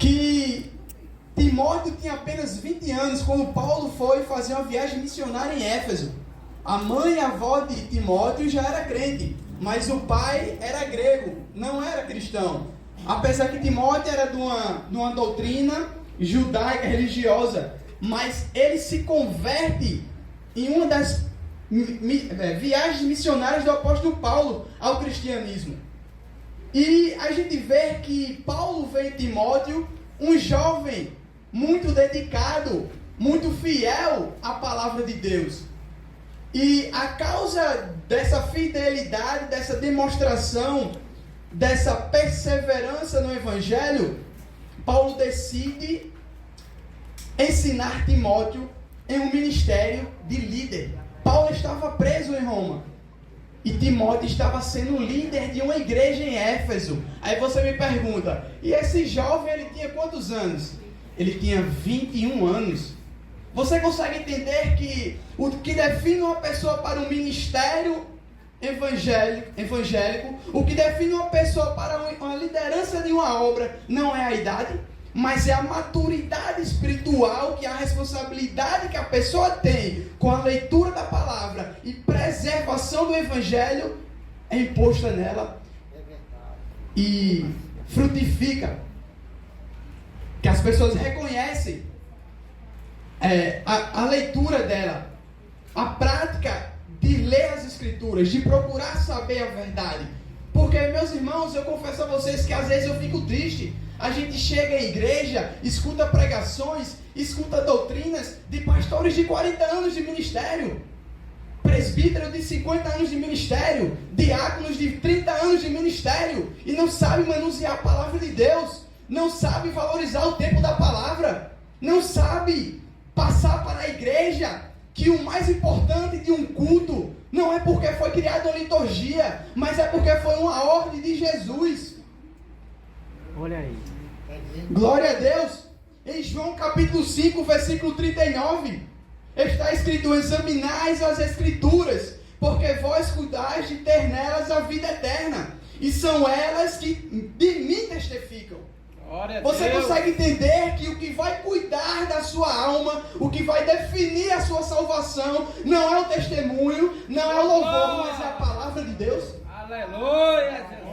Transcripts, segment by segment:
que Timóteo tinha apenas 20 anos quando Paulo foi fazer uma viagem missionária em Éfeso. A mãe e a avó de Timóteo já era crente, mas o pai era grego, não era cristão. Apesar que Timóteo era de uma doutrina judaica religiosa, mas ele se converte em uma das viagens missionárias do apóstolo Paulo ao cristianismo. E a gente vê que Paulo vê em Timóteo um jovem muito dedicado, muito fiel à palavra de Deus. E a causa dessa fidelidade, dessa demonstração, dessa perseverança no Evangelho, Paulo decide ensinar Timóteo em um ministério de líder. Paulo estava preso em Roma e Timóteo estava sendo líder de uma igreja em Éfeso. Aí você me pergunta, e esse jovem, ele tinha quantos anos? Ele tinha 21 anos. Você consegue entender que o que define uma pessoa para um ministério evangélico, o que define uma pessoa para uma liderança de uma obra, não é a idade, mas é a maturidade espiritual, que é a responsabilidade que a pessoa tem com a leitura da palavra e preservação do evangelho é imposta nela e frutifica. Que as pessoas reconhecem a leitura dela, a prática de ler as escrituras, de procurar saber a verdade. Porque, meus irmãos, eu confesso a vocês que às vezes eu fico triste. A gente chega em igreja, escuta pregações, escuta doutrinas de pastores de 40 anos de ministério, presbítero de 50 anos de ministério, diáconos de 30 anos de ministério, e não sabe manusear a palavra de Deus, não sabe valorizar o tempo da palavra, não sabe passar para a igreja que o mais importante de um culto não é porque foi criada uma liturgia, mas é porque foi uma ordem de Jesus. Olha aí. Glória a Deus. Em João capítulo 5, versículo 39, está escrito: examinais as escrituras, porque vós cuidais de ter nelas a vida eterna, e são elas que de mim testificam. Você consegue entender que o que vai cuidar da sua alma, o que vai definir a sua salvação, não é o testemunho, não é o louvor, mas é a palavra de Deus? Aleluia!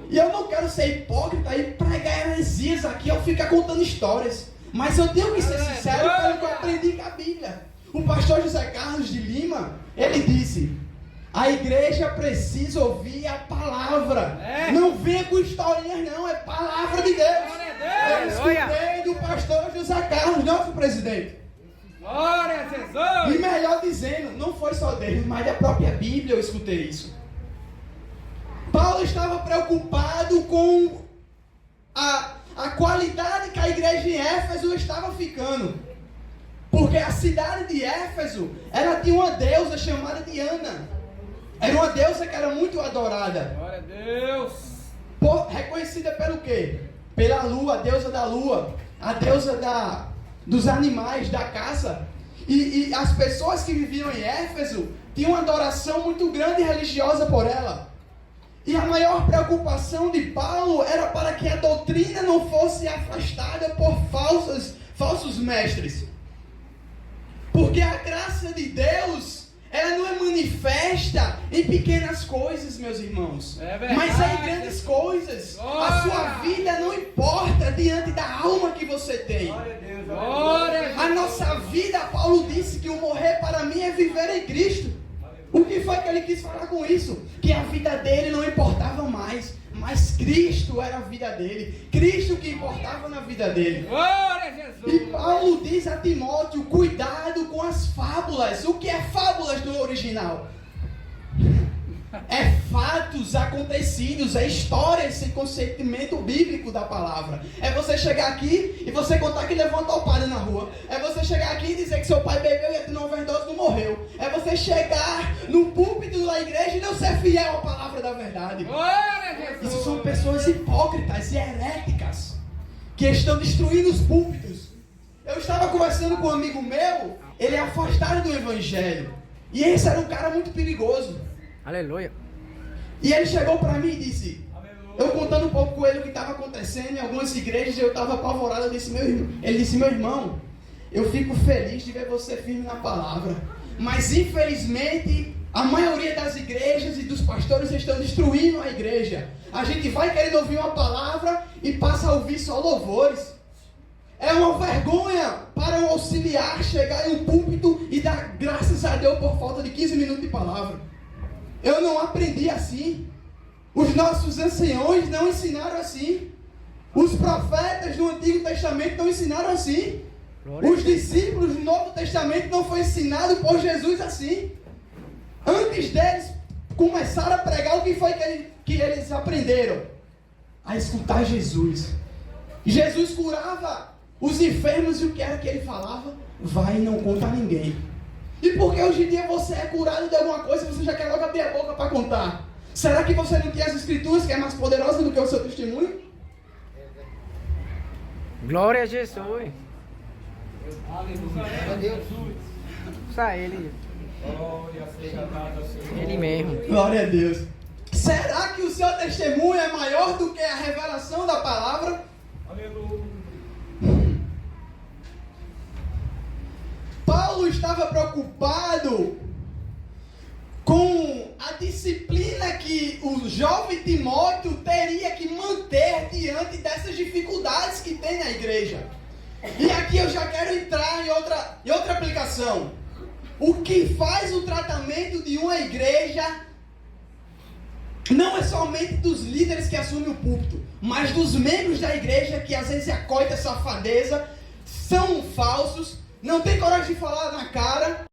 E eu não quero ser hipócrita e pregar heresias aqui ou ficar contando histórias, mas eu tenho que ser sincero pelo que eu aprendi com a Bíblia. O pastor José Carlos de Lima, ele disse: a igreja precisa ouvir a palavra. Não venha com historinhas não, é palavra de Deus. Eu escutei do pastor José Carlos, nosso presidente. Glória a Jesus! E melhor dizendo, não foi só dele, mas da própria Bíblia eu escutei isso. Paulo estava preocupado com a qualidade que a igreja em Éfeso estava ficando. Porque a cidade de Éfeso, ela tinha uma deusa chamada Diana. Era uma deusa que era muito adorada. Glória a Deus! Reconhecida pelo quê? Pela lua, a deusa da lua, a deusa dos animais, da caça. E as pessoas que viviam em Éfeso tinham uma adoração muito grande e religiosa por ela. E a maior preocupação de Paulo era para que a doutrina não fosse afastada por falsos mestres. Porque a graça de Deus, ela não é manifesta em pequenas coisas, meus irmãos, mas é em grandes coisas. A sua vida não importa diante da alma que você tem. Glória a Deus, glória a Deus. A nossa vida, Paulo disse que o morrer para mim é viver em Cristo. O que foi que ele quis falar com isso? Que a vida dele não importava mais, mas Cristo era a vida dele. Cristo que importava na vida dele. Glória a Jesus! E Paulo diz a Timóteo: cuidado com as fábulas. O que é fábulas no original? É fatos acontecidos, é histórias sem conhecimento bíblico da palavra. É você chegar aqui e você contar que levou uma topada na rua. É você chegar aqui e dizer que seu pai bebeu e entrou numa overdose e não morreu. É você chegar no púlpito da igreja e não ser fiel à palavra da verdade. Glória a Jesus! Isso são pessoas hipócritas e heréticas que estão destruindo os púlpitos. Eu estava conversando com um amigo meu, ele é afastado do evangelho. E esse era um cara muito perigoso. Aleluia! E ele chegou para mim e disse: Eu contando um pouco com ele o que estava acontecendo em algumas igrejas, eu estava apavorado. Ele disse, meu irmão, eu fico feliz de ver você firme na palavra, mas infelizmente a maioria das igrejas e dos pastores estão destruindo a igreja. A gente vai querendo ouvir uma palavra e passa a ouvir só louvores. É uma vergonha para um auxiliar chegar em um púlpito e dar graças a Deus por falta de 15 minutos de palavra. Eu não aprendi assim. Os nossos anciões não ensinaram assim. Os profetas do Antigo Testamento não ensinaram assim. Os discípulos do Novo Testamento não foi ensinado por Jesus assim. Antes deles começaram a pregar, o que foi que eles aprenderam? A escutar Jesus. Jesus curava os enfermos e o que era que ele falava? Vai e não conta a ninguém. E porque hoje em dia você é curado de alguma coisa, você já quer logo abrir a boca para contar? Será que você não tem as escrituras que é mais poderosa do que o seu testemunho? Glória a Jesus. Aleluia. Só ele. Glória seja dada, Senhor. Ele mesmo. Glória a Deus. Será que o seu testemunho é maior do que a revelação da palavra? Aleluia. Paulo estava preocupado com a disciplina que o jovem Timóteo teria que manter diante dessas dificuldades que tem na igreja. E aqui eu já quero entrar em outra aplicação. O que faz o tratamento de uma igreja não é somente dos líderes que assumem o púlpito, mas dos membros da igreja que às vezes acoitam a safadeza, são falsos, não tem coragem de falar na cara,